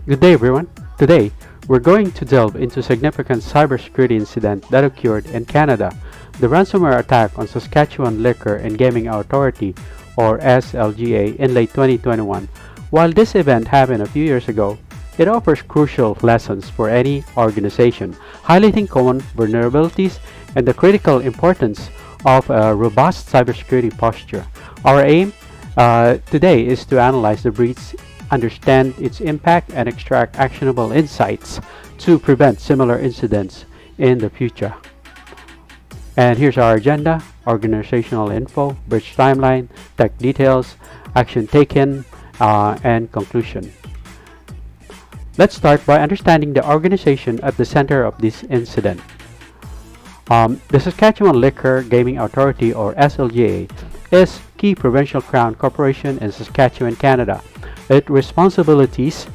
Good day, everyone. Today, we're going to delve into a significant cybersecurity incident that occurred in Canada, the ransomware attack on Saskatchewan Liquor and Gaming Authority, or SLGA, in late 2021. While this event happened a few years ago, it offers crucial lessons for any organization, highlighting common vulnerabilities and the critical importance of a robust cybersecurity posture. Our aim today is to analyze the breach, understand its impact, and extract actionable insights to prevent similar incidents in the future. And here's our agenda: organizational info, breach timeline, tech details, action taken, and conclusion. Let's start by understanding the organization at the center of this incident. The Saskatchewan Liquor Gaming Authority, or SLGA, is key provincial crown corporation in Saskatchewan, Canada. Its responsibilities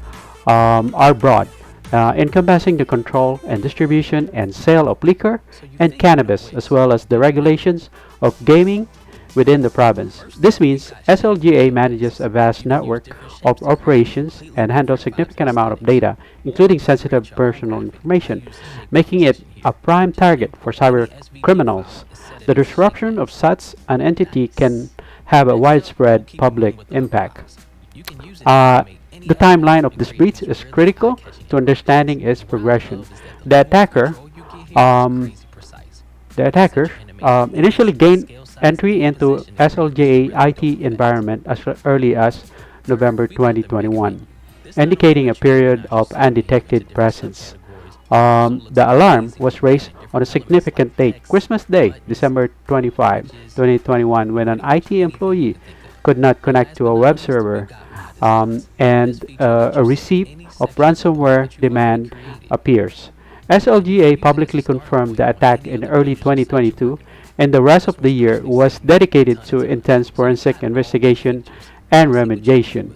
are broad, encompassing the control and distribution and sale of liquor and cannabis, as well as the regulations of gaming within the province. This means SLGA manages a vast network of operations and handles significant amount of data, including sensitive personal information, making it a prime target for cyber criminals. The disruption of such an entity can have a widespread public impact. The timeline of this breach is critical to understanding its progression. The attacker, um, the attacker initially gained entry into SLJA IT environment as early as November 2021, indicating a period of undetected presence. The alarm was raised on a significant date, Christmas Day, December 25, 2021, when an IT employee could not connect to a web server, and a receipt of ransomware demand appears. SLGA publicly confirmed the attack in early 2022, and the rest of the year was dedicated to intense forensic investigation and remediation.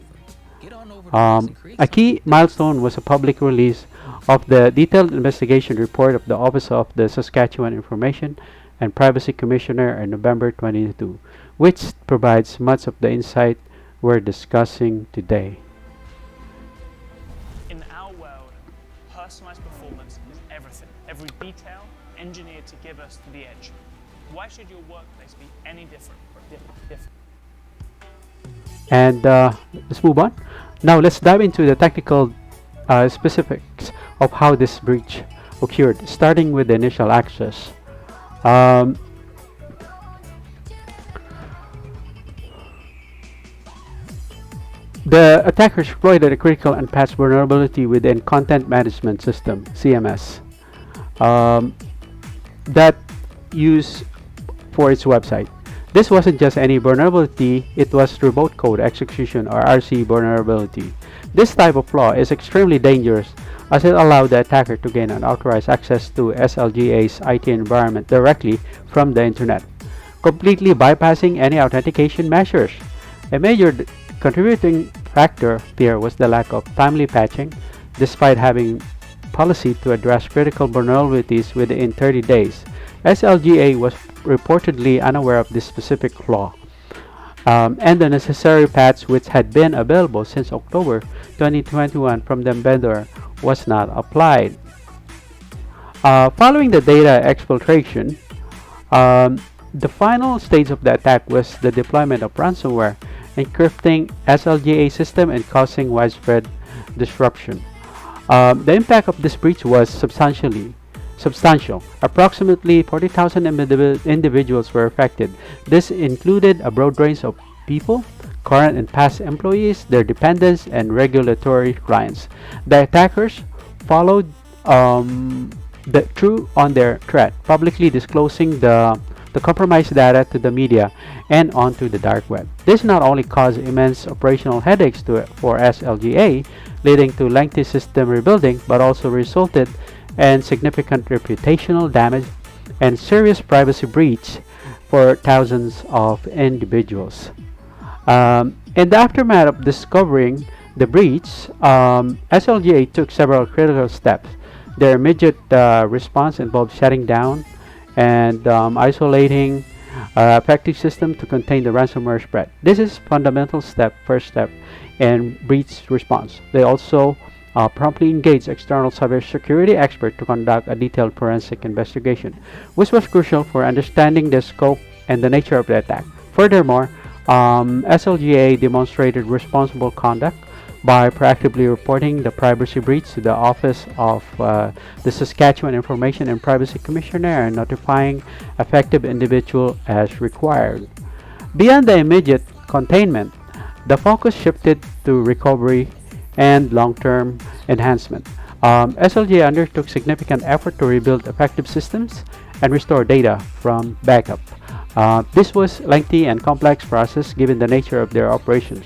A key milestone was a public release of the detailed investigation report of the Office of the Saskatchewan Information and Privacy Commissioner in November 22, which provides much of the insight we're discussing today. In our world, personalized performance is everything. Every detail engineered to give us the edge. Why should your workplace be any different? And let's move on. Now let's dive into the technical specifics of how this breach occurred, starting with the initial access. Um, The attackers exploited a critical and patched vulnerability within Content Management System (CMS) um, that used for its website. This wasn't just any vulnerability; it was remote code execution, or RC vulnerability. This type of flaw is extremely dangerous, as it allowed the attacker to gain unauthorized access to SLGA's IT environment directly from the internet, completely bypassing any authentication measures. A major contributing factor here was the lack of timely patching, despite having policy to address critical vulnerabilities within 30 days. SLGA was reportedly unaware of this specific flaw, and the necessary patch, which had been available since October 2021 from the vendor, was not applied. Following the data exfiltration, the final stage of the attack was the deployment of ransomware, encrypting SLGA system and causing widespread disruption. The impact of this breach was substantial. Approximately 40,000 individuals were affected. This included a broad range of people, current and past employees, their dependents, and regulatory clients. The attackers followed through on their threat, publicly disclosing the compromised data to the media and onto the dark web. This not only caused immense operational headaches for SLGA, leading to lengthy system rebuilding, but also resulted in significant reputational damage and serious privacy breach for thousands of individuals. In the aftermath of discovering the breach, SLGA took several critical steps. Their immediate response involved shutting down and isolating effective system to contain the ransomware spread. This is fundamental first step in breach response. They also promptly engaged external cybersecurity expert to conduct a detailed forensic investigation, which was crucial for understanding the scope and the nature of the attack. Furthermore, SLGA demonstrated responsible conduct by proactively reporting the privacy breach to the Office of the Saskatchewan Information and Privacy Commissioner and notifying affected individual as required. Beyond the immediate containment, the focus shifted to recovery and long-term enhancement. SLGA undertook significant effort to rebuild effective systems and restore data from backup. This was lengthy and complex process given the nature of their operations.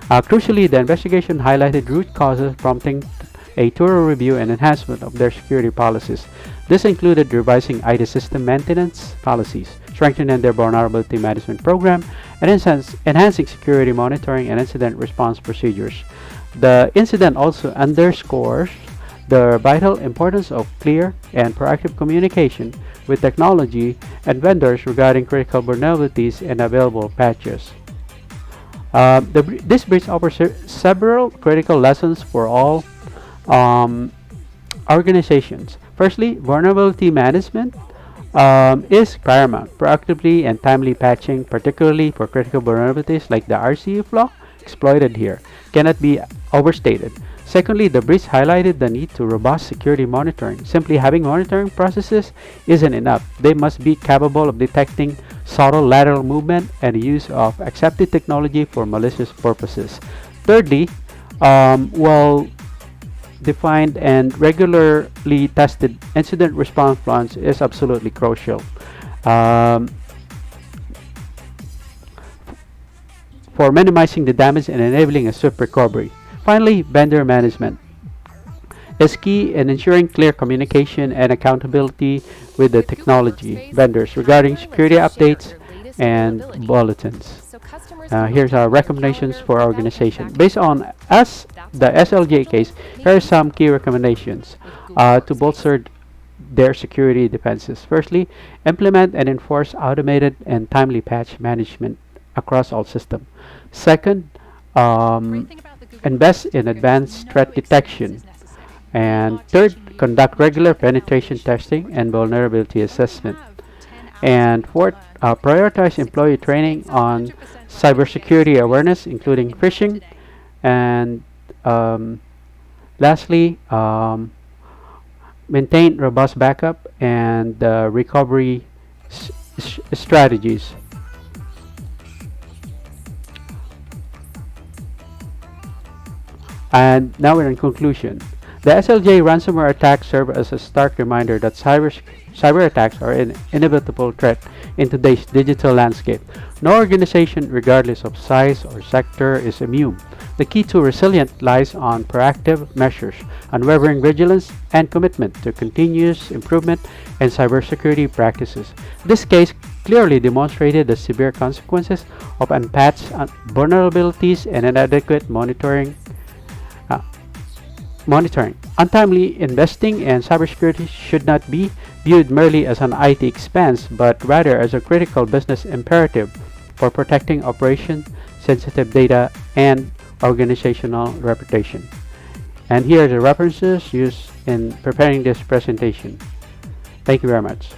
Crucially, the investigation highlighted root causes prompting a thorough review and enhancement of their security policies. This included revising IT system maintenance policies, strengthening their vulnerability management program, and enhancing security monitoring and incident response procedures. The incident also underscores the vital importance of clear and proactive communication with technology and vendors regarding critical vulnerabilities and available patches. This breach offers several critical lessons for all organizations. Firstly, vulnerability management is paramount. Proactively and timely patching, particularly for critical vulnerabilities like the RCE flaw exploited here, cannot be overstated. Secondly, the breach highlighted the need to robust security monitoring. Simply having monitoring processes isn't enough. They must be capable of detecting subtle lateral movement and use of accepted technology for malicious purposes. Thirdly, well-defined and regularly tested incident response plans is absolutely crucial for minimizing the damage and enabling a swift recovery. Finally, vendor management is key in ensuring clear communication and accountability with the technology vendors regarding security updates and bulletins. Here's our recommendations for organization. Based on the SLGA case, here are some key recommendations to bolster their security defenses. Firstly, implement and enforce automated and timely patch management across all systems. Second, invest in advanced threat detection. And third, conduct regular penetration testing and vulnerability assessment. And fourth, prioritize employee training on cybersecurity awareness, including phishing. And lastly, maintain robust backup and recovery strategies. And now we're in conclusion. The SLJ ransomware attack served as a stark reminder that cyber attacks are an inevitable threat in today's digital landscape. No organization, regardless of size or sector, is immune. The key to resilience lies on proactive measures, unwavering vigilance, and commitment to continuous improvement in cybersecurity practices. This case clearly demonstrated the severe consequences of unpatched vulnerabilities and inadequate monitoring. Untimely investing in cybersecurity should not be viewed merely as an IT expense, but rather as a critical business imperative for protecting operation, sensitive data, and organizational reputation. And here are the references used in preparing this presentation. Thank you very much.